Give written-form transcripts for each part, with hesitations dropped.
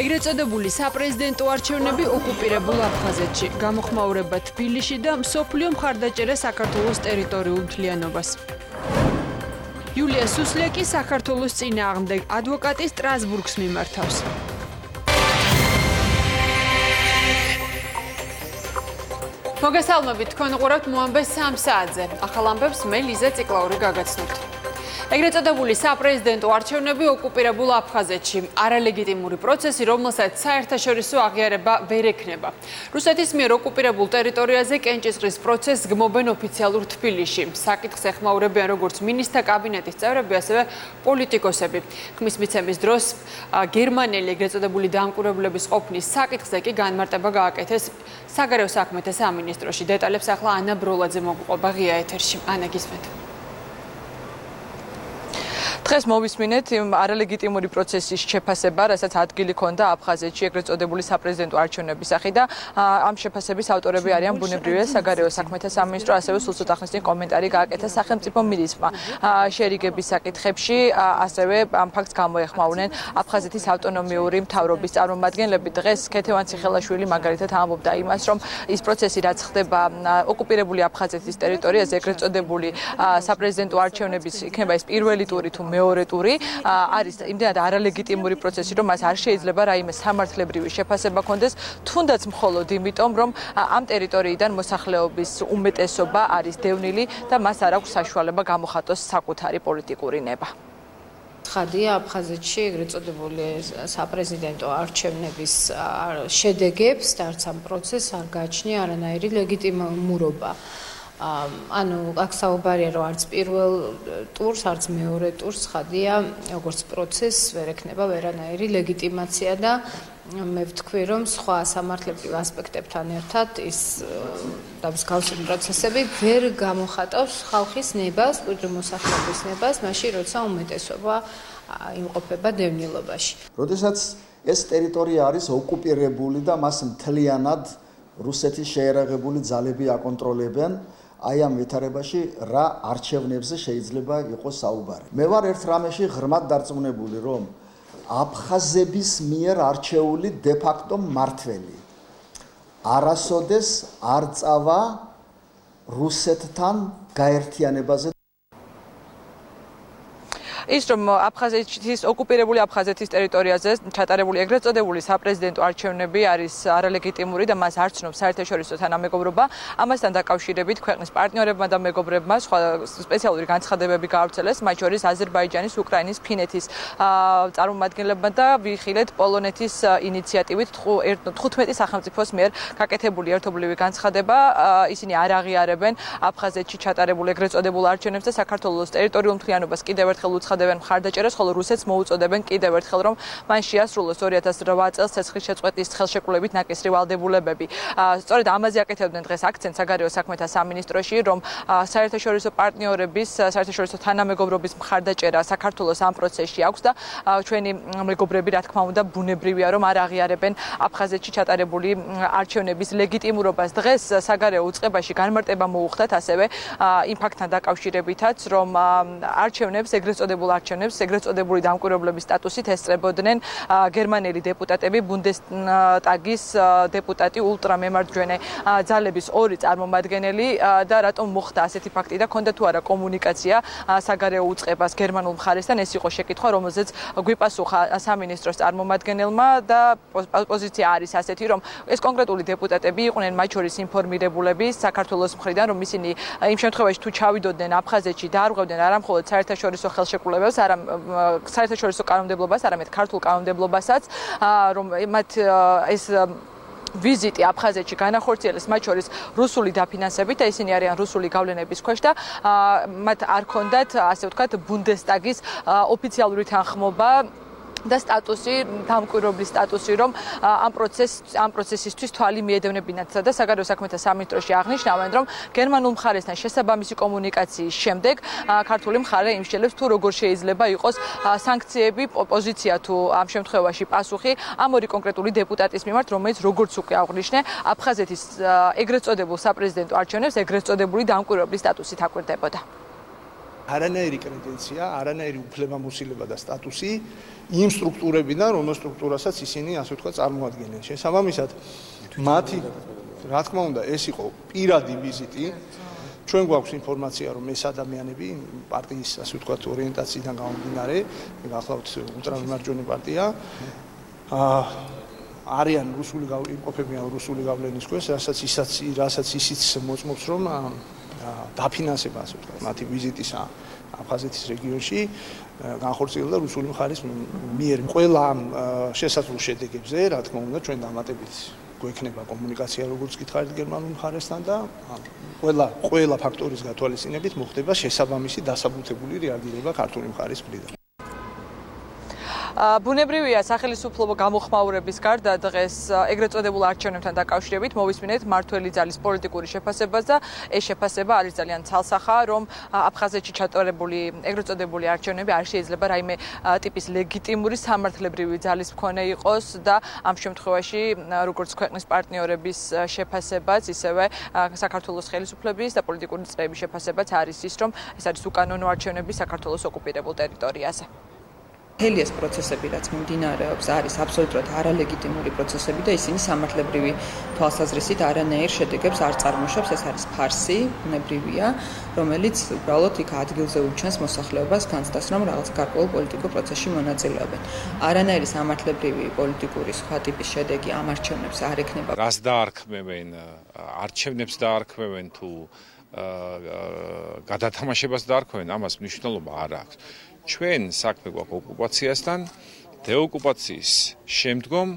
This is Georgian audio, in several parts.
ეგრეთ წოდებული საპრეზიდენტო არჩევნები ოკუპირებულ აფხაზეთში, გამოხმაურება თბილისში და მსოფლიო მხარდაჭერა საქართველოს ტერიტორიულ მთლიანობას. იულია სუსლეკი საქართველოს წინააღმდეგ ადვოკატი სტრასბურგს მიმართავს. მოგესალმებით, თქვენ უყურებთ მოამბე 3 საათზე. ახალ ამბებს მე ლიზა ციკლაური გაგაცნობთ. ეგრეთ წოდებული საპრეზიდენტო არჩევნები ოკუპირებულ აფხაზეთში, არალეგიტიმური პროცესი, რომელსაც საერთაშორისო აღიარება ვერ ექნება. რუსეთის მიერ ოკუპირებულ ტერიტორიაზე კენჭისყრის პროცესს გმობენ ოფიციალურ თბილისში. საკითხზე ეხმაურებიან როგორც მინისტრთა კაბინეტის წევრები, ასევე პოლიტიკოსები. ხმის მიცემის დროს გერმანელი ეგრეთ წოდებული დამკვირვებლების ყოფნის საკითხზე კი განმარტება გააკეთეს საგარეო საქმეთა სამინისტროში. დეტალებს ახლა ანა ბროლაძე მოგუყვება ღია ეთერში. ანა, გისმენთ. დღეს მოვისმინეთ არალეგიტიმური პროცესის შეფასება, რასაც ადგილი ჰქონდა აფხაზეთში ეგრეთ წოდებული საპრეზიდენტო არჩევნების სახით და ამ შეფასების ავტორები არიან ბუნებრივია საგარეო საქმეთა სამინისტრო, ასევე სულ ცოტა ხნის წინ კომენტარი გააკეთა სახელმწიფო მინისტრმა შერიგების საკითხებში, ასევე ამ ფაქტს გამოეხმაურნენ აფხაზეთის ავტონომიური მთავრობის წარმომადგენლები. დღეს ქეთევან ციხელაშვილი მაგალითად ამბობდა იმას, რომ ის პროცესი რაც ხდება ოკუპირებული აფხაზეთის ტერიტორიაზე ეგრეთ წოდებული საპრეზიდენტო არჩევნების იქნება ეს პირველი ტური თუ მეორე ტური არის იმდენად არალეგიტიმური პროცესი, რომ მას არ შეიძლება რაიმე სამართლებრივი შეფასება ჰქონდეს, თუნდაც მხოლოდ იმიტომ, რომ ამ ტერიტორიიდან მოსახლეობის უმეტესობა არის დევნილი და მას არ აქვს საშუალება გამოხატოს საკუთარი პოლიტიკური ნება. ცხადია, აფხაზეთში ეგრეთ წოდებული საპრეზიდენტო არჩევნების შედეგებს და არც ამ პროცესს არ გააჩნია არანაირი ლეგიტიმურობა. ანუ აქ საუბარია, რომ არც პირველ ტურს, არც მეორე ტურს ცხადია, როგორც პროცესს ვერ ექნება ვერანაირი ლეგიტიმაცია და მე ვთქვი, რომ სხვა სამართლებრივ ასპექტებთან ერთად ის მსგავსი პროცესები ვერ გამოხატავს ხალხის ნებას, მკვიდრი მოსახლეობის ნებას, მაშინ როცა უმეტესობა იმყოფება დევნილობაში. როდესაც ეს ტერიტორია არის ოკუპირებული და მას მთლიანად რუსეთის შეერაღებული ძალები აკონტროლებენ, აი ამ ვითარებაში რა არჩევნებზე შეიძლება იყოს საუბარი. მე ვარ ერთ რამეში ღრმად დარწმუნებული, რომ აფხაზების მიერ არჩეული დე-ფაქტო მმართველი არასოდეს არ წავა რუსეთთან გაერთიანებაზე. ის რომ აფხაზეთის ოკუპირებული აფხაზეთის ტერიტორიაზე ჩატარებული ეგრეთ წოდებული საპრეზიდენტო არჩევნები არის არალეგიტიმური და მას არ ცნობს საერთაშორისო თანამეგობრობა, ამასთან დაკავშირებით ქვეყნის პარტნიორებმა და მეგობრებმა სხვა სპეციალური განცხადებები გაავრცელეს, მათ შორის აზერბაიჯანის, უკრაინის, ფინეთის წარმომადგენლებმა და ვიხილეთ პოლონეთის ინიციატივით 15 სახელმწიფოს მიერ გაკეთებული ერთობლივი განცხადება. ისინი არ აღიარებენ აფხაზეთში ჩატარებულ ეგრეთ წოდებულ არჩევნებს და საქართველოს ტერიტორიულ მთლიანობას კიდევ ერთხელ უცხადებენ მხარდაჭერას, ხოლო რუსეთს მოუწოდებენ კიდევ ერთხელ, რომ მან შეასრულოს 2008 წელს ცეცხლის შეწყვეტის ხელშეკრულებით ნაკისრი ვალდებულებები. სწორედ ამაზე აკეთებდნენ დღეს აქცენტს საგარეო საქმეთა სამინისტროში, რომ საერთაშორისო პარტნიორების, საერთაშორისო თანამეგობრობის მხარდაჭერა საქართველოს ამ პროცესში აქვს და ჩვენი მეგობრები, რა თქმა უნდა, ბუნებრივია, რომ არ აღიარებენ აფხაზეთში ჩატარებული არჩევნების ლეგიტიმურობას. დღეს საგარეო უწყებაში განმარტება მოუხდათ ასევე იმ ფაქტთან დაკავშირებითაც, რომ არჩევნებს ეგრეთ წოდებულ არჩევნებს ეგრეთ წოდებული დამკვირვებლების სტატუსით ესწრებოდნენ გერმანელი დეპუტატები, ბუნდესტაგის დეპუტატი, ულტრამემარჯვენე ძალების ორი წარმომადგენელი და რატომ მოხდა ასეთი ფაქტი და ქონდა თუ არა კომუნიკაცია საგარეო უწყებას გერმანულ მხარესთან, ეს იყო შეკითხვა, რომელზეც გვიპასუხა სამინისტროს წარმომადგენელმა და პოზიცია არის ასეთი, რომ ეს კონკრეტული დეპუტატები იყვნენ მათ შორის ინფორმირებულები საქართველოს მხრიდან, რომ ისინი იმ შემთხვევაში თუ ჩავიდოდნენ აფხაზეთში და არ ღვევდნენ არამხოლოდ საერთაშორისო ხელშეკრულებას, საერთაშორისო კანონმდებლობას, არამედ ქართულ კანონმდებლობასაც, რომ მათ ეს ვიზიტი აფხაზეთში განახორციელეს მათ შორის რუსული დაფინანსებით და ისინი არიან რუსული გავლენების ქვეშ და მათ არ ჰქონდათ, ასე ვთქვათ, ბუნდესტაგის ოფიციალური თანხმობა და სტატუსი, დამკვირვებლის სტატუსი, რომ ამ პროცესისთვის თვალი მიედევნებინათ და საგარეო საქმეთა სამინისტროში აღნიშნავენ, რომ გერმანულ მხარესთან შესაბამისი კომუნიკაციის შემდეგ ქართული მხარე იმსჯელებს თუ როგორ შეიძლება იყოს სანქციები, პოზიცია თუ ამ შემთხვევაში პასუხი ამ ორი კონკრეტული დეპუტატის მიმართ, რომელიც როგორც უკვე აღნიშნე, აფხაზეთის ეგრეთ წოდებულ საპრეზიდენტო არჩევნებს ეგრეთ წოდებული დამკვირვებლის სტატუსით აკვირდებოდა. არანაირი კრედენცია, არანაირი უფლებამოსილება და სტატუსი იმ სტრუქტურებიდან, რომელ სტრუქტურასაც ისინი, ასე ვთქვათ, წარმოადგენენ. შესაბამისად, მათი, რა თქმა უნდა, ეს იყო პირადი ვიზიტი. ჩვენ გვაქვს ინფორმაცია, რომ ეს ადამიანები პარტიის, ასე ვთქვათ, ორიენტაციიდან გამომდინარე, გახლავთ ულტრამარჯვენა პარტია, არიან რუსული იმყოფებიან რუსული გავლენის ქვეშ, რასაც ისიც მოწმობს, რომ დაფინანსება, ასე ვთქვათ, მათი ვიზიტის აფხაზეთის რეგიონში განხორციელდა რუსული მხარის მიერ. ყველა შესაძლო შედეგებზე, რა თქმა უნდა, ჩვენ დამატებით გვექნება კომუნიკაცია, როგორც გითხარით, გერმანულ მხარესთან და ყველა ფაქტორის გათვალისწინებით მოხდება შესაბამისი დასაბუთებული რეაგირება ქართული მხარის მხრიდან. ბუნებრივია სახელისუფლებო გამოხმაურების გარდა დღეს ეგრეთ წოდებულ არჩევნებთან დაკავშირებით მოვისმინეთ მმართველი ძალის პოლიტიკური შეფასებას და ეს შეფასება არის ძალიან ცალსახა, რომ აფხაზეთში ჩატარებული ეგრეთ წოდებული არჩევნები არ შეიძლება რაიმე ტიპის ლეგიტიმური სამართლებრივი ძალის მქონე იყოს და ამ შემთხვევაში როგორც ქვეყნის პარტნიორების შეფასებაც, ისევე საქართველოს ხელისუფლების და პოლიტიკური წრეების შეფასებაც არის ის, რომ ეს არის უკანონო არჩევნები საქართველოს ოკუპირებულ ტერიტორიაზე. მთელი ეს პროცესები, რაც მიმდინარეობს, არის აბსოლუტურად არალეგიტიმური პროცესები და ისინი სამართლებრივი თვალსაზრისით არანაირ შედეგებს არ წარმოშობს. ეს არის ფარსი, ბუნებრივია, რომელიც უბრალოდ იქ ადგილზე უჩენს მოსახლეობას განცდას, რომ რაღაც გარკვეულ პოლიტიკურ პროცესში მონაწილეობენ. არანაირი სამართლებრივი პოლიტიკური სხვა ტიპის შედეგი ამ არჩევნებს არ ექნება. რას დაარქმევენ, არჩევნებს დაარქმევენ თუ გადათამაშებას დაარქმევენ, ამას მნიშვნელობა არ აქვს. ჩვენ საქმე გვაქვს ოკუპაციასთან, დეოკუპაციის შემდგომ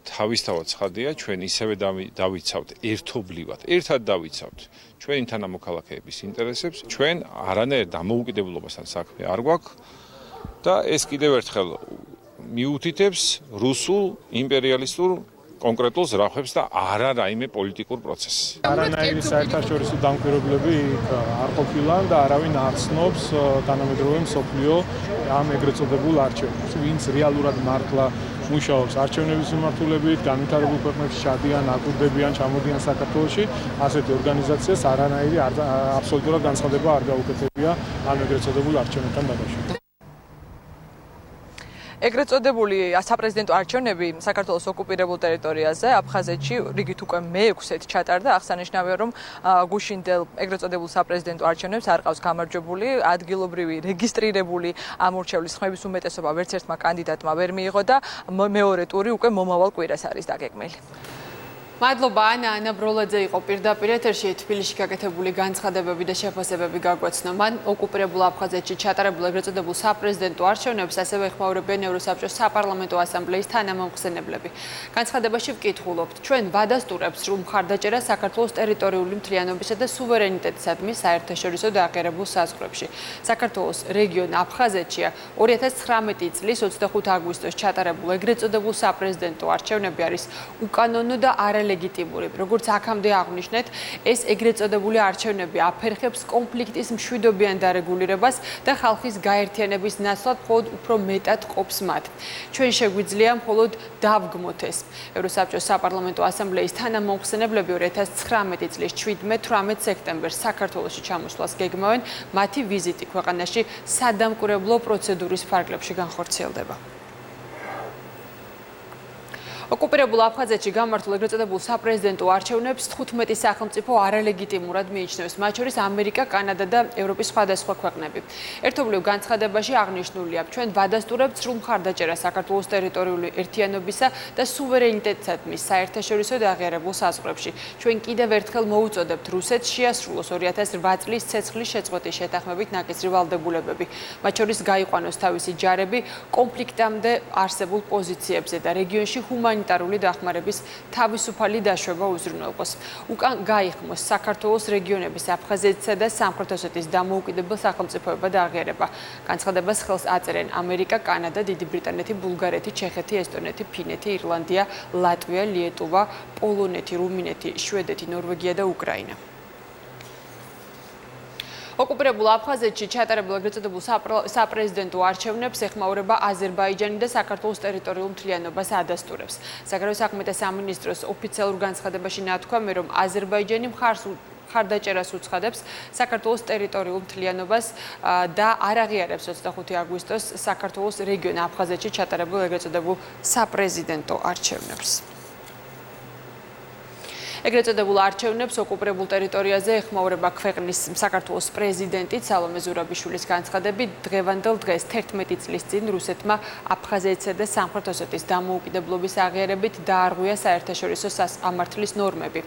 თავისთავად ცხადია, ჩვენ ისევე დავიცავთ ერთობლივად, ერთად დავიცავთ ჩვენი თანამოქალაქეების ინტერესებს, ჩვენ არანაირ დამოუკიდებლობასთან საქმე არ გვაქვს და ეს კიდევ ერთხელ მიუთითებს რუსულ იმპერიალისტურ კონკრეტულ ზრახებს და არა რაიმე პოლიტიკურ პროცესს. არანაირი საერთაშორისო დამკვირვებლები არ ყოფილან და არავინ არ ცნობს თანამედროვე მსოფლიო ამ ეგრეთ წოდებულ არჩევნებს. ვინც რეალურად მართლა მუშაობს არჩევნების მიმართულებით, განვითარებულ ქვეყნებში ჩადიან, აკვირდებიან, ჩამოდიან საქართველოში, ასეთი ორგანიზაციას არანაირი აბსოლუტურად განცხადება არ გაუკეთებია ამ ეგრეთ წოდებულ არჩევნებთან დაკავშირებით. ეგრეთ წოდებული საპრეზიდენტო არჩევნები საქართველოს ოკუპირებულ ტერიტორიაზე აფხაზეთში რიგით უკვე მე-6-ით ჩატარდა. აღსანიშნავია, რომ გუშინდელ ეგრეთ წოდებულ საპრეზიდენტო არჩევნებს არ ყავს გამარჯვებული, ადგილობრივი რეგისტრირებული ამორჩევლის ხმების უმეტესობა ვერც ერთმა კანდიდატმა ვერ მიიღო და მეორე ტური უკვე მომავალ კვირას არის დაგეგმილი. მადლობა ანა ბროლაძე იყო პირდაპირ ეთერში თბილისში გაკეთებული განცხადებები და შეფასებები გაგვაცნო. მან ოკუპირებულ აფხაზეთში ჩატარებულ ეგრეთ წოდებულ საპრეზიდენტო არჩევნებს ასევე ეხმაურებიან ევროსაბჭოს საპარლამენტო ასამბლეის თანამომხსენებლები. განცხადებაში ვკითხულობთ, ჩვენ ვადასტურებთ სრულ მხარდაჭერას საქართველოს ტერიტორიული მთლიანობისა და სუვერენიტეტისადმი საერთაშორისო და აღიარებულ საზღვრებში. საქართველოს რეგიონ აფხაზეთშია 2019 წლის 25 აგვისტოს ჩატარებულ ეგრეთ წოდებულ საპრეზიდენტო არჩევნები არის უკანონო და არალეგიტიმური. როგორც აქამდე აღვნიშნეთ, ეს ეგრეთ წოდებული არჩევნები აფერხებს კონფლიქტის მშვიდობიან დარეგულირებას და ხალხის გაერთიანების ნაცვლად მხოლოდ უფრო მეტად ყოფს მათ. ჩვენ შეგვიძლია მხოლოდ დავგმოთ ეს. ევროსაბჭოს საპარლამენტო ასამბლეის თანამომხსენებლები 2019 წლის 17-18 სექტემბერს საქართველოში ჩამოსვლას გეგმავენ. მათი ვიზიტი ქვეყანაში სადამკვირვებლო პროცედურის ფარგლებში განხორციელდება. ოკუპირებულ აფხაზეთში გამართულ ეგრეთ წოდებულ საპრეზიდენტო არჩევნებს 15 სახელმწიფო არალეგიტიმურად მიიჩნევს, მათ შორის ამერიკა, კანადა და ევროპის სხვადასხვა ქვეყნები. ერთობლივ განცხადებაში აღნიშნულია, ჩვენ ვადასტურებთ სრულ მხარდაჭერას საქართველოს ტერიტორიული ერთიანობისა და სუვერენიტეტისადმი საერთაშორისო და აღიარებულ საზღვრებში. ჩვენ კიდევ ერთხელ მოუწოდებთ რუსეთს შეასრულოს 2008 წლის ცეცხლის შეწყვეტის შეთანხმებით ნაკისრი ვალდებულებები. მათ შორის გაიყვანოს თავისი ჯარები კონფლიქტამდე არსებულ პოზიციებზე და რეგიონში ჰუმანიტარული დახმარების თავისუფალი დაშვება უზრუნველყოს. უკან გაიხმოს საქართველოს რეგიონების აფხაზეთისა და სამხრეთ ოსეთის დამოუკიდებელ სახელმწიფოება და აღიარება. განცხადებას ხელს აწერენ ამერიკა, კანადა, დიდი ბრიტანეთი, ბულგარეთი, ჩეხეთი, ესტონეთი, ფინეთი, ირლანდია, ლატვია, ლიეტუვა, პოლონეთი, რუმინეთი, შვედეთი, ნორვეგია და უკრაინა. ოკუპირებულ აფხაზეთში ჩატარებულ ეგრეთ წოდებულ საპრეზიდენტო არჩევნებს ეხმაურება აზერბაიჯანი და საქართველოს ტერიტორიულ მთლიანობას ადასტურებს. საგარეო საქმეთა სამინისტროს ოფიციალურ განცხადებაში ნათქვამი, რომ აზერბაიჯანი მხარს ხარდაჭერას უცხადებს საქართველოს ტერიტორიულ მთლიანობას და არ აღიარებს 25 აგვისტოს საქართველოს რეგიონ აფხაზეთში ჩატარებულ ეგრეთ წოდებულ საპრეზიდენტო არჩევნებს. ეგრეთ წოდებულ არჩევნებს ოკუპირებულ ტერიტორიაზე ეხმაურება ქვეყნის საქართველოს პრეზიდენტი სალომე ზურაბიშვილის განცხადებით დღევანდელ დღეს 11 წლის წინ რუსეთმა აფხაზეთსა და სამხრეთ ოსეთის დამოუკიდებლობის აღიარებით დაარღვია საერთაშორისო სამართლის ნორმები.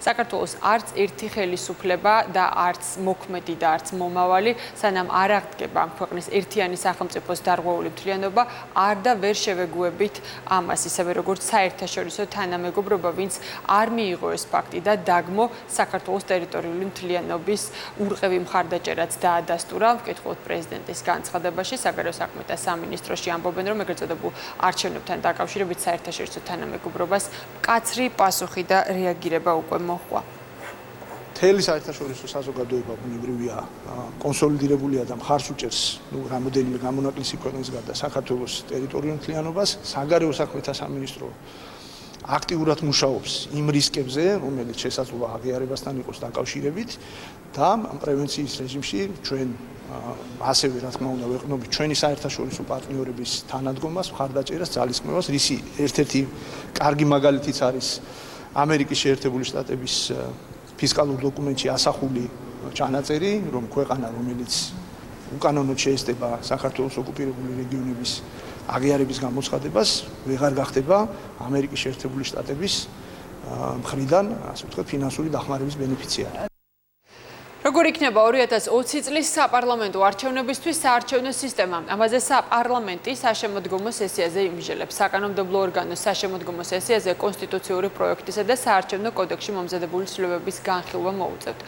საქართველოს არც ერთი ხელისუფლება და არც მოქმედი და არც მომავალი სანამ არ აღდგება ამ ქვეყნის ერთიანი სახელმწიფოს დარღვეული მთლიანობა არ და ვერ შევეგუებით ამას ისევე როგორც საერთაშორისო თანამეგობრობა ვინც არ მიიღო ეს ფაქტი და დაგმო საქართველოს ტერიტორიული მთლიანობის ურყევი მხარდაჭერაც დაადასტურა. ვკითხულობთ პრეზიდენტის განცხადებაში საგარეო საქმეთა სამინისტროში ამბობენ, რომ ეგრეთ წოდებულ არჩევნებთან დაკავშირებით საერთაშორისო თანამეგობრობას მკაცრი პასუხი და რეაგირება უკვე მოჰყვა. მთელი საერთაშორისო საზოგადოება ბუნებრივია კონსოლიდირებულია და მხარს უჭერს რამოდენიმე გამონაკლისი ქვეყნის გარდა საქართველოს ტერიტორიულ მთლიანობას. საგარეო საქმეთა სამინისტრო აქტიურად მუშაობს იმ რისკებზე, რომელიც შესაძლოა აღიარებასთან იყოს დაკავშირებით და პრევენციის რეჟიმში ჩვენ ასევე რა თქმა უნდა ვეყნობით ჩვენი საერთაშორისო პარტნიორების თანადგომას, მხარდაჭერას, ძალისხმევას, რისი ერთ-ერთი კარგი მაგალითიც არის ამერიკის შეერთებული შტატების ფისკალურ დოკუმენტში ასახული ჩანაწერი, რომ ქვეყანა, რომელიც უკანონოდ შეესწება საქართველოს ოკუპირებული რეგიონების აღიარების გამოცხადებას ვეღარ გახდება ამერიკის შეერთებული შტატების მხრიდან, ასე ვთქვათ, ფინანსური დახმარების ბენეფიციარი. როგორი იქნება 2020 წლის საპარლამენტო არჩევნებისთვის საარჩევნო სისტემა? ამაზე საპარლამენტი საშემოდგომო სესიაზე იმსჯელებს. საკანონმდებლო ორგანოს საშემოდგომო სესიაზე კონსტიტუციური პროექტისა და საარჩევნო კოდექსში მომზადებული ცვლილებების განხილვა მოუწევთ.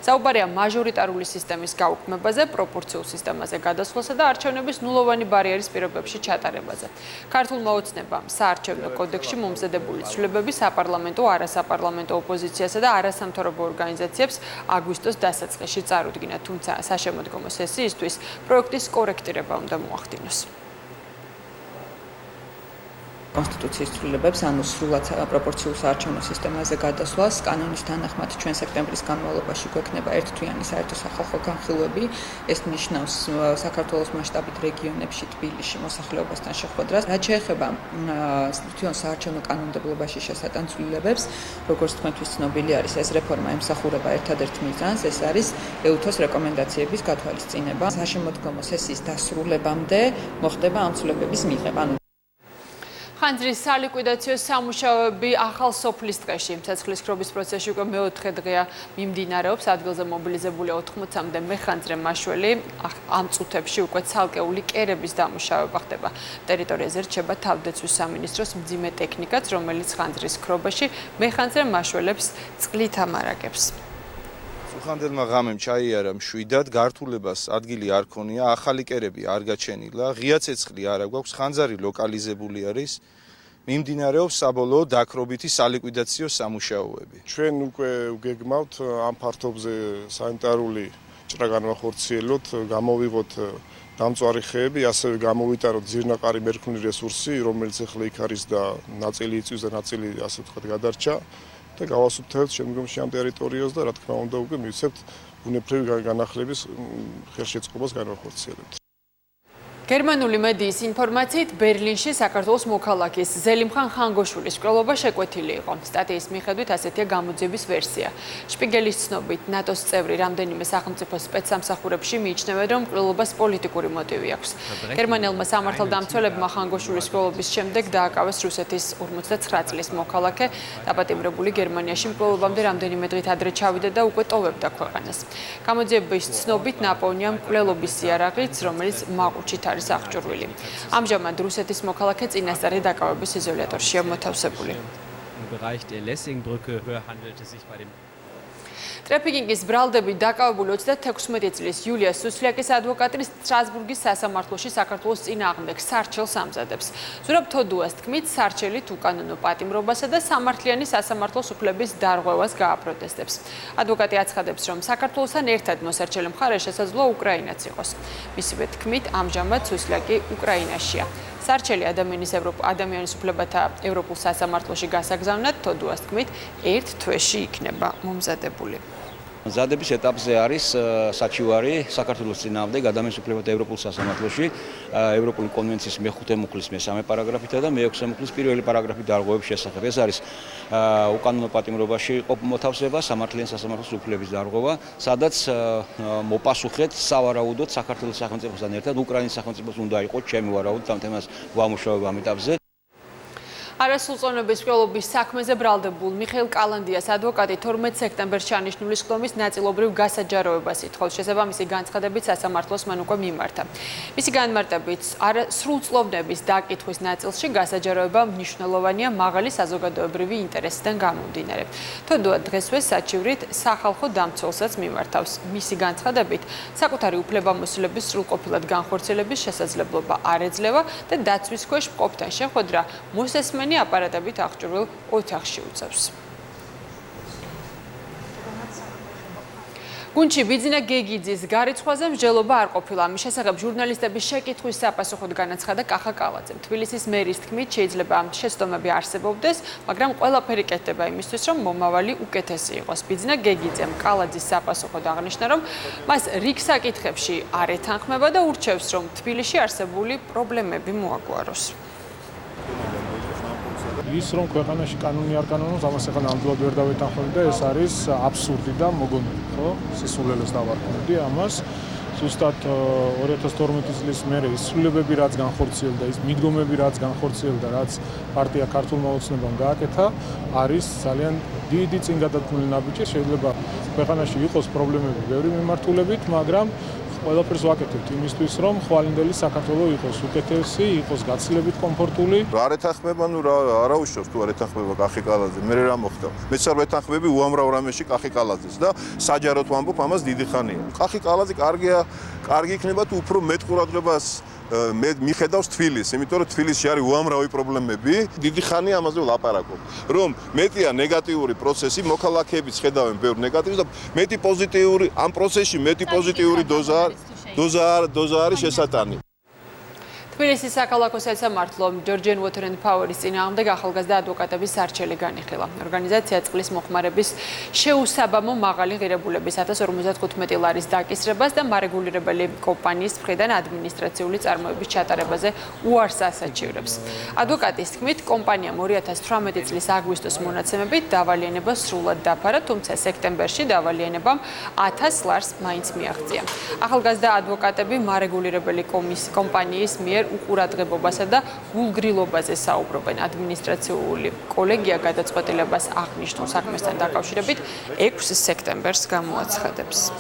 საუბარია მაჟორიტარული სისტემის გაუქმებაზე, პროპორციულ სისტემაზე გადასვლასა და არჩევნების ნულოვანი ბარიერის პირობებში ჩატარებაზე. ქართულმა ოცნებამ საარჩევნო კოდექსში მომზადებული ცვლილებები საპარლამენტო, არასაპარლამენტო ოპოზიციასა და არასამთავრობო ორგანიზაციებს აგვისტოს დასაწყისში წარუდგინა, თუმცა საშემოდგომო სესიისთვის პროექტის კორექტირება უნდა მოახდინოს. კონსტიტუციის ცვლილებებს, ანუ სრულად პროპორციულ საარჩევნო სისტემაზე გადასვლას, კანონის თანახმად ჩვენ სექტემბრის განმავლობაში გვექნება ერთთვიანი საერთო სახალხო განხილვები. ეს ნიშნავს საქართველოს მასშტაბით რეგიონებში, თბილისში მოსახლეობასთან შეხვედრას. რაც შეეხება თვითონ საარჩევნო კანონმდებლობაში შესატან ცვლილებებს, როგორც თქვენთვის ცნობილი არის, ეს რეფორმა ემსახურება ერთადერთ მიზანს, ეს არის ეუთოს რეკომენდაციების გათვალისწინება. საშემოდგომო სესიის დასრულებამდე მოხდება ამ ცვლილებების მიღება. ხანძრის სალიკვიდაციო სამუშაოები ახალ სოფლის დღეში. ცეცხლის ქრობის პროცესში უკვე მეოთხე დღეა მიმდინარეობს. ადგილზე მობილიზებულია 80-მდე მეხანძრე მაშველი. ამ წუთებში უკვე ცალკეული კერების დამუშავება ხდება. ტერიტორიაზე რჩება თავდაცვის სამინისტროს მძიმე ტექნიკაც, რომელიც ხანძრის ქრობაში მეხანძრე მაშველებს წყლით ამარაგებს. სუხანდელმა ღამემ ჩაიარა მშვიდად, გართულებას ადგილი არ ქონია, ახალი კერები არ გაჩენილა, ღია ცეცხლი არ აქვს, ხანძარი ლოკალიზებული არის, მიმდინარეობს საბოლოო დაქრობითი სალიკვიდაციო სამუშაოები. ჩვენ უკვე გეგმავთ ამ ფართობზე სანიტარული ჭრა განვახორციელოთ, გამოვიღოთ დამწვარი ხეები, ასევე გამოვიტაროთ ძირნაყარი მერქნული რესურსი, რომელიც ახლა იქ არის და ნაწილი იწვის და ნაწილი ასე ვთქვათ გადარჩა. და გავასუფთავებთ შემდგომში ამ ტერიტორიას და რა თქმა უნდა უკვე მივცემთ ბუნებრივი განახლების ხელშეწყობას განვახორციელებთ. გერმანული მედიის ინფორმაციით ბერლინში საქართველოს მოქალაქის ზელიმხან ხანგოშვილის მკვლელობა შეკვეთილი იყო. სტატიის მიხედვით ასეთია გამოძიების ვერსია. შპიგელის ცნობით ნატოს წევრი რამდენიმე სახელმწიფო სპეცსამსახურებში მიიჩნევენ, რომ მკვლელობას პოლიტიკური მოტივი აქვს. გერმანელმა სამართალდამცველებმა ხანგოშვილის მკვლელობის შემდეგ დააკავეს რუსეთის 59 წლის მოქალაქე, დაპატიმრებული გერმანიაში მკვლელობამდე რამდენიმე დღით ადრე ჩავიდა და უკვე ტოვებდა ქვეყანას. გამოძიების ცნობით ნაპოვნია მკვლელობის იარაღიც, რომელიც მაყუჩით არის აღჭურვილი. ამჟამად რუსეთის მოქალაქე წინასწარი დაკავების იზოლატორშია მოთავსებული. ტრაფიკინგის ბრალდებით დაკავებული 36 წლის იულია სუსლიაკის ადვოკატი სტრასბურგის სასამართლოში საქართველოს წინააღმდეგ სარჩელს ამზადებს. ზურაბ თოდუას თქმით, სარჩელით უკანონო პატიმრობასა და სამართლიანი სასამართლოს უფლების დარღვევას გააპროტესტებს. ადვოკატი აცხადებს, რომ საქართველოსთან ერთად მოსარჩელი მხარე შესაძლოა უკრაინაც იყოს. მისივე თქმით, ამჟამად სუსლიაკი უკრაინაშია. სარჩელი ადამიანის უფლებათა ევროპულ სასამართლოში გასაგზავნად თოდუას თქმით, ერთ თვეში იქნება მომზადებული. მზადების ეტაპზე არის საჩივარი საქართველოს წინააღმდეგ ადამიანის უფლებათა ევროპულ სასამართლოში ევროპული კონვენციის მე-5 მუხლის მე-3 პარაგრაფითა და მე-6 მუხლის პირველი პარაგრაფით დარღვევების შესახებ. ეს არის უკანონო პატიმრობაში მოთავსება სამართლიან სასამართლოს უფლების დარღვევა, სადაც მოპასუხეთ სავარაუდოდ საქართველოს სახელმწიფოსთან ერთად უკრაინის სახელმწიფოს უნდა იყოს ჩემი ვარაუდით ამ თემას ვამუშავებ ამ ეტაპზე. არასრულწლოვნების მკვლელობის საქმეზე ბრალდებულ მიხეილ კალანდიას ადვოკატი 12 სექტემბერს ჩანიშნული სხდომის ნაწილობრივ გასაჯაროებას ითხოვს. შესაბამისი განცხადებით სასამართლოს მან უკვე მიმართა. მისი განმარტებით, არასრულწლოვნების დაკითხვის ნაწილში გასაჯაროება მნიშვნელოვანია მაღალი საზოგადოებრივი ინტერესიდან გამომდინარე. თოდუა დღესვე საჩივრით სახალხო დამცველსაც მიმართავს. მისი განცხადებით, საკუთარი უფლებამოსილების სრულყოფილად განხორციელების შესაძლებლობა არ ეძლევა და დაცვის ქვეშ მყოფთან შეხვედრა მოსესმენი აპარატებით აღჭურვილ ოთახში უწევს. გუნჩი ბიძინა გეგიძის გარიცხვაზე მსჯელობა არ ყოფილა. ამის შესახებ ჟურნალისტების შეკითხვის საპასუხოდ განაცხადა კახა კალაძემ. თბილისის მერის თქმით, შეიძლება შეცდომები არსებობდეს, მაგრამ ყველაფერი კეთდება იმისთვის, რომ მომავალი უკეთესი იყოს. ბიძინა გეგიძემ კალაძის საპასუხოდ აღნიშნა, რომ მას რიგ საკითხებში არ ეთანხმება და ურჩევს, რომ თბილისში არსებული პრობლემები მოაგვაროს. ის რომ ქვეყანაში კანონი არ კანონობს, ამას ახლა ნამდვილად ვერ დავეთანხმები და ეს არის აბსურდი და მოგონილი, ხო? სისულელეს დავარქმევდი ამას. ზუსტად 2012 წლის მერე ის ცვლილებები რაც განხორციელდა, ის მიდგომები რაც განხორციელდა, რაც პარტია ქართულმა ოცნებამ გააკეთა, არის ძალიან დიდი წინგადადგმული ნაბიჯი. შეიძლება ქვეყანაში იყოს პრობლემები ბევრი მიმართულებით, მაგრამ ყველაფერს ვაკეთებთ იმისთვის, რომ ხვალინდელი საქართველოს იყოს უკეთესი, იყოს გაცილებით კომფორტული. არ ეთანხმება, რა უშავს თუ არ ეთანხმება კახი კალაძე. მე რა მოხდა? მეც არ ვეთანხმები უამრავ რამეში კახი კალაძეს და საჯაროდ ვამბობ ამას დიდი ხანია. კახი კალაძე კარგი იქნება თუ უფრო მეტ ყურადღებას მიხედავს თბილისს, იმიტომ რომ თბილისში არის უამრავი პრობლემები. დიდი ხანია ამაზე ვლაპარაკობ. რომ მეტია ნეგატიური პროცესი, მოქალაქეებიც ხედავენ ბევრ ნეგატივს და მეტი პოზიტიური ამ პროცესში მეტი პოზიტიური დოზა არის შესატანი. თბილისის საქალაქო სასამართლო ჯორჯენ ვოთერ ენდ პაუერის წინააღმდეგ ახალგაზრდა ადვოკატების არჩელი განიხილა. ორგანიზაცია წლის მოხმარების შეუსაბამო მაღალი ღირებულების 1055 ლარის დაკისრებას და მარეგულირებელი კომპანიის მხრიდან ადმინისტრაციული წარმოების ჩატარებაზე უარს ასაჩივრებს. ადვოკატის თქმით, კომპანიამ 2018 წლის აგვისტოს მონაცემებით დავალიანება სრულად დაფარა, თუმცა სექტემბერში დავალიანებამ 1000 ლარს მაინც მიაღწია. ახალგაზრდა ადვოკატები მარეგულირებელი კომპანიის მიერ უყურადღებობასა და გულგრილობაზე საუბრობენ. ადმინისტრაციული კოლეგია გადაწყვეტილებას აღნიშნულ საქმესთან დაკავშირებით 6 სექტემბერს გამოაცხადებს.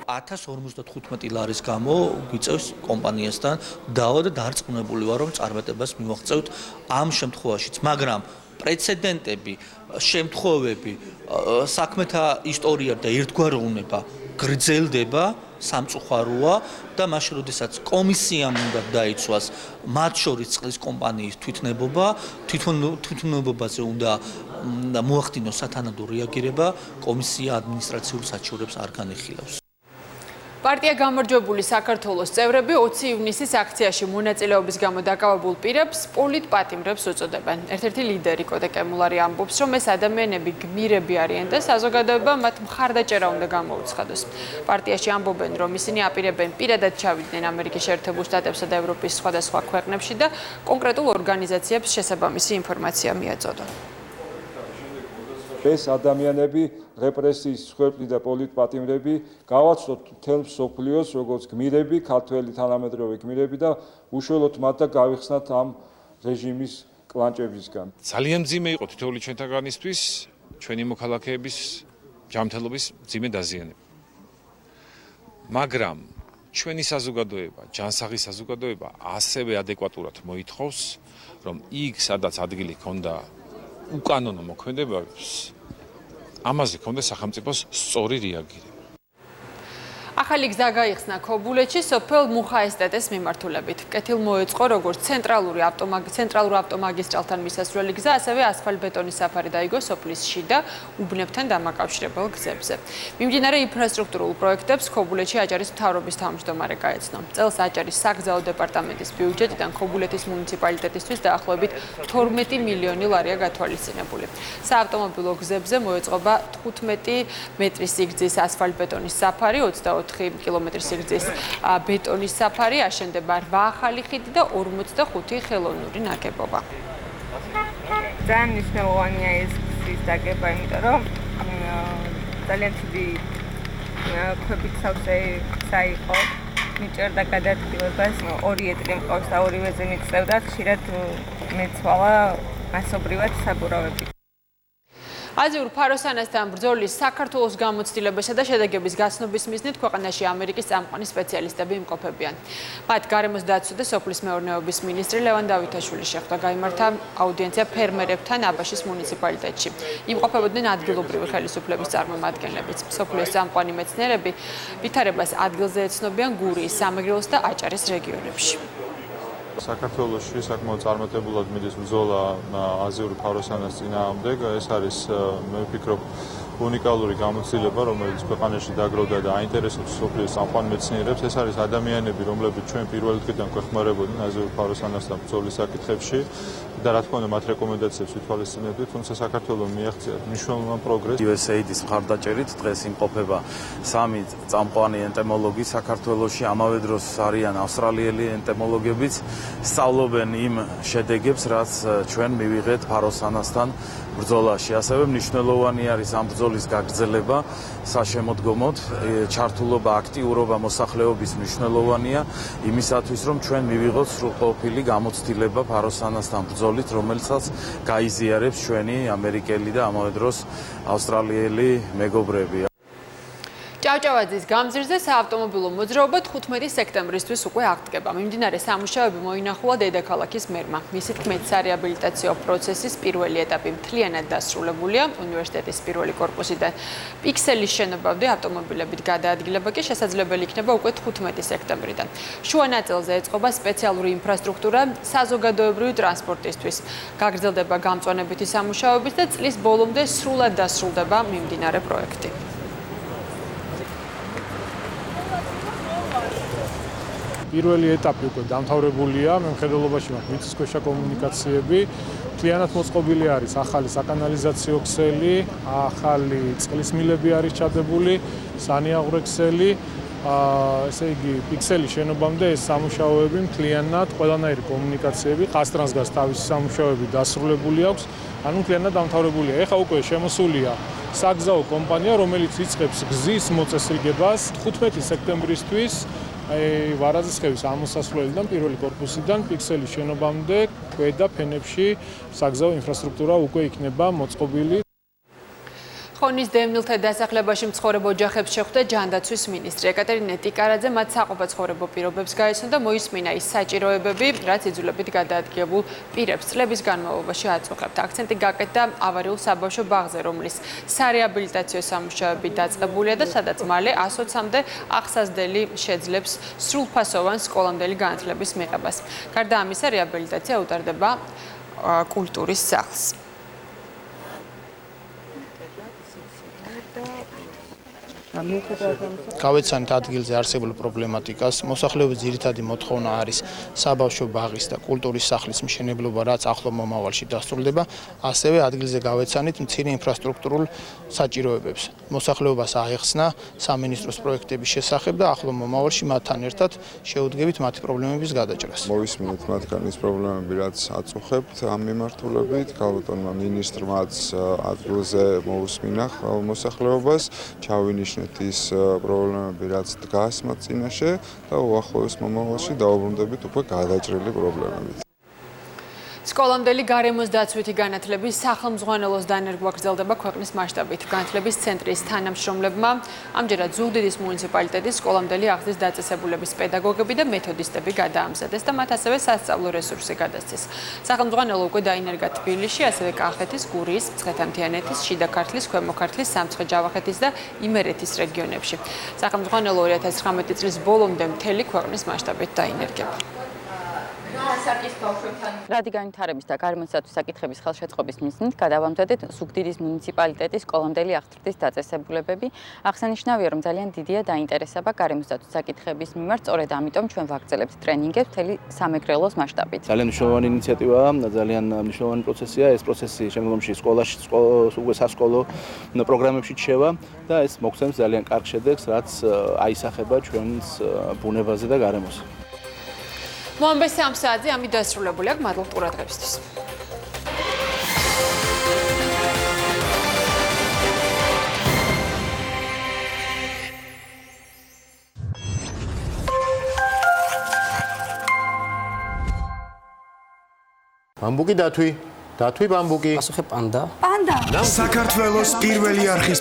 1055 ლარის გამო გვიწევს კომპანიასთან დავა და დარწმუნებული ვარ, რომ წარმატებას მივაღწევთ ამ შემთხვევაშიც, მაგრამ პრეცედენტები, შემთხვევები, საქმეთა ისტორია და ერთგვაროვნება გრძელდება, სამწუხაროა და მაშინ როდესაც კომისიამ უნდა დაიცვას მათ შორის წყლის კომპანიის თვითმფრინავებაზე უნდა მოახდინოს სათანადო რეაგირება, კომისია ადმინისტრაციულ საჩივრებს არ განიხილავს. პარტია გამარჯვებული საქართველოს წევრები 20 ივნისის აქციაში მონაწილეობის გამო დაკავებულ პირებს პოლიტპატიმრებს უწოდებენ. ერთ-ერთი ლიდერი კოდე კემულარი ამბობს, რომ ეს ადამიანები გმირები არიან და საზოგადოება მათ მხარდაჭერა უნდა გამოუცხადოს. პარტიაში ამბობენ, რომ ისინი აპირებენ პირადად ჩავიდნენ ამერიკის შეერთებულ შტატებსა და ევროპის სხვადასხვა ქვეყნებში და კონკრეტულ ორგანიზაციებს შესაბამისი ინფორმაცია მიაწოდონ. ეს ადამიანები რეპრესიის მსხვერპლი და პოლიტპატიმრები გავაცნოთ მთელ მსოფლიოს როგორც გმირები, ქართველი თანამედროვე გმირები და უშუალოდ მათ და გავიხსნათ ამ რეჟიმის კლანჭებისგან. ძალიან მძიმე იყო თითოეული ჩვენთაგანისთვის ჩვენი მოქალაქეების ჯანმრთელობის მძიმე დაზიანება. მაგრამ ჩვენი საზოგადოება, ჯანსაღი საზოგადოება ასევე ადეკვატურად მოითხოვს, რომ იქ სადაც ადგილი ჰქონდა უკანონო მოქმედებებს, ამაზე ჰქონდა სახელმწიფოს სწორი რეაგირება. ახალი გზა გაიხსნა ქობულეთში სოფელ მუხაესტეტეს მიმართულებით. კეთილ მოეწყო როგორც ცენტრალურ ავტომაგისტრალთან მისასვლელი გზა, ასევე ასფალტბეტონის საფარი დაიგო სოფლის შიდა უბნებთან დამაკავშირებელ გზებზე. მიმდინარე ინფრასტრუქტურულ პროექტებს ქობულეთში აჭარის მთავრობის თავმჯდომარე გაეცნო. წელს აჭარის საგზაო დეპარტამენტის ბიუჯეტიდან ქობულეთის მუნიციპალიტეტისთვის დაახლოებით 12 მილიონი ლარია გათვალისწინებული. საავტომობილო გზებზე მოეწყობა 15 მეტრის სიგრძის ასფალტბეტონის საფარი, 24 კილომეტრის სიგრძის ბეტონის საფარი, აშენდება 8 ახალი ხიდი და 45 ხელოვნური ნაგებობა. ძალიან მნიშვნელოვანია ეს გზის დაგება, იმიტომ რომ ძალიან დიდი ქვებით სავსე გზა იყო. მიჭერდა გადაადგილებას, ორი ეტლი მყავს და ორივეზე მიწევდა, ხშირად მეცვალა მასობრივად საბურავები. აზიურ ფაროსანასთან ბრძოლის საქართველოს გამოცდილებისა და შედეგების გაცნობის მიზნით ქვეყანაში ამერიკის წამყვანი სპეციალისტები იმყოფებიან. მათ გარემოს დაცვის და სოფლის მეურნეობის მინისტრი ლევან დავითაშვილი შეხვდა, გაიმართა აუდიენცია ფერმერებთან აბაშის მუნიციპალიტეტში. იმყოფებოდნენ ადგილობრივი ხელისუფლების წარმომადგენლებიც. სოფლის წამყვანი მეცნიერები ვითარებას ადგილზე ეცნობიან გურიის, სამეგრელოს და აჭარის რეგიონებში. საქართველოში საკმაოდ წარმატებულად მიდის ბრძოლა აზიური ფაროსანას წინააღმდეგ. ეს არის, მე ვფიქრობ, უნიკალური გამოცდილება, რომელიც ქვეყანაში დაგროვდა და აინტერესებს სოფლის წამყვან მეცნიერებს. ეს არის ადამიანები, რომლებიც ჩვენ პირველი დღიდან გვეხმარებოდნენ აზიური ფაროსანასთან ბრძოლის საკითხებში და რა თქმა უნდა მათ რეკომენდაციებს ვითვალისწინებდით, თუმცა საქართველოს მიაღწია მნიშვნელოვანი პროგრესი. USAID-ის მხარდაჭერით დღეს იმყოფება 3 წამყვანი ენტემოლოგი საქართველოში, ამავე დროს არიან ავსტრალიელი ენტემოლოგებიც, სწავლობენ იმ შედეგებს, რაც ჩვენ მივიღეთ ფაროსანასთან ბრძოლაში. ასევე მნიშვნელოვანი არის ამ ბრძოლის გაგრძელება საშემოდგომოდ, ჩართულობა, აქტიურობა მოსახლეობის მნიშვნელოვანია იმისათვის, რომ ჩვენ მივიღოთ სრულყოფილი გამოცდილება ფაროსანასთან ბრძოლით, რომელსაც გაიზიარებს ჩვენი ამერიკელი და ამავე დროს ავსტრალიელი მეგობრები. ჭავჭავაძის გამზირზე საავტომობილო მოძრაობა 15 სექტემბრისთვის უკვე აღდგება. მიმდინარე სამუშაოები მოინახულა დედაქალაქის მერმა. მისი თქმით, სარეაბილიტაციო პროცესის პირველი ეტაპი მთლიანად დასრულებულია. უნივერსიტეტის პირველი კორპუსიდან პიქსელის შენობამდე ავტომობილებით გადაადგილება კი შესაძლებელი იქნება უკვე 15 სექტემბრიდან. შუა ნაწილზე ეწყობა სპეციალური ინფრასტრუქტურა საზოგადოებრივი ტრანსპორტისთვის. გაგრძელდება გამწვანებითი სამუშაოები და წლის ბოლომდე სრულად დასრულდება მიმდინარე პროექტი. პირველი ეტაპი უკვე დამთავრებულია, მემხედველობაში მაქვს მიწისქვეშა კომუნიკაციები, მთლიანად მოწყობილი არის ახალი საკანალიზაციო ქსელი, ახალი წყლის მილები არის ჩადებული, სანიაღვრე ქსელი, ესე იგი პიქსელის შენობამდე ეს სამუშაოები მთლიანად ყველანაირი კომუნიკაციები, ყაზტრანსგაზ თავისი სამუშაოები დასრულებული აქვს, ანუ მთლიანად დამთავრებულია. ეხლა უკვე შემოსულია საგზაო კომპანია, რომელიც იწყებს გზის მოწესრიგებას 15 სექტემბრისთვის ვარაძისხევის ამოსასვლელიდან პირველი კორპუსიდან პიქსელის შენობამდე ქვედა ფენებში საგზაო ინფრასტრუქტურა უკვე იქნება მოწყობილი. ხონის დევნილთა დასახლებაში მცხოვრებ ოჯახებს შეხვდა ჯანდაცვის მინისტრი ეკატერინე ტიკარაძე, მათ საყოფაცხოვრებო პირობებს გაეცნო და მოისმინა ის საჭიროებები, რაც იძულებით გადაადგილებულ პირებს წლების განმავლობაში აწუხებთ. აქცენტი გაკეთდა ავარიულ საბავშვო ბაღზე, რომლის სარეაბილიტაციო სამუშაოები დაწყებულია და სადაც მალე 120-მდე ახსაზდელი შეძლებს სრულფასოვან სკოლამდელი განათლების მიღებას. გარდა ამისა, რეაბილიტაცია უტარდება კულტურის სახლს. გავეცანით ადგილზე არსებულ პრობლემატიკას. მოსახლეობის ძირითადი მოთხოვნა არის საბავშვო ბაღის და კულტურის სახლის მშენებლობა, რაც ახლო მომავალში დასრულდება. ასევე ადგილზე გავეცანით მცირე ინფრასტრუქტურულ საჭიროებებს. მოსახლეობას აეხსნა სამინისტროს პროექტების შესახებ და ახლო მომავალში მათთან ერთად შეუდგებით მათი პრობლემების გადაჭრას. მოვისმინეთ მათგან ის პრობლემები, რაც აწუხებთ ამ მიმართულებით. გალბატონმა მინისტრმაც ადგილზე მოусმინა მოსახლეობას, ჩავინიშნეთ ის პრობლემები, რაც დგას მათ წინაშე და უახლოეს მომავალში დაუბრუნდებით უკვე გადაჭრილი პრობლემებით. სკოლამდელი გარემოს დაცვითი განათლების სახელმძღვანელოს დანერგვა გრძელდება ქვეყნის მასშტაბით. განათლების ცენტრის თანამშრომლებმა ამჯერად ზუგდიდის მუნიციპალიტეტის სკოლამდელი აღზრდის დაწესებულების პედაგოგები და მეთოდისტები გადაამზადეს და მათ ასევე სასწავლო რესურსი გადასცეს. სახელმძღვანელო უკვე დაინერგა თბილისში, ასევე კახეთის, გურიის, მცხეთა-მთიანეთის, შიდა ქართლის, ქვემო ქართლის, სამცხე-ჯავახეთის და იმერეთის რეგიონებში. სახელმძღვანელო 2019 წლის ბოლომდე მთელი ქვეყნის მასშტაბით დაინერგება. რადი განვითარების და გარემოსდაცვის საკითხების ხელშეწყობის მიზნით გადავამზადეთ ზუგდიდის მუნიციპალიტეტის სკოლამდელი აღზრდის დაწესებულებები. აღსანიშნავია, რომ ძალიან დიდია დაინტერესება გარემოსდაცვის საკითხების მიმართ, სწორედ ამიტომ ჩვენ ვაგრძელებთ ტრენინგებს მთელი სამეგრელოს მასშტაბით. ძალიან მნიშვნელოვანი ინიციატივაა, ძალიან მნიშვნელოვანი პროცესია. ეს პროცესი შემდგომში სკოლაში, უკვე სასკოლო პროგრამებში რჩება და ეს მოგცემს ძალიან კარგ შედეგს, რაც აისახება ჩვენს ბუნებაზე და გარემოზე. მოამბე საათზე ამით დასრულებული აქვს. მადლობთ ყურადღებისთვის. ბამბუკი დათვი ბამბუკი. ასუხე პანდა. საქართველოს პირველი არხის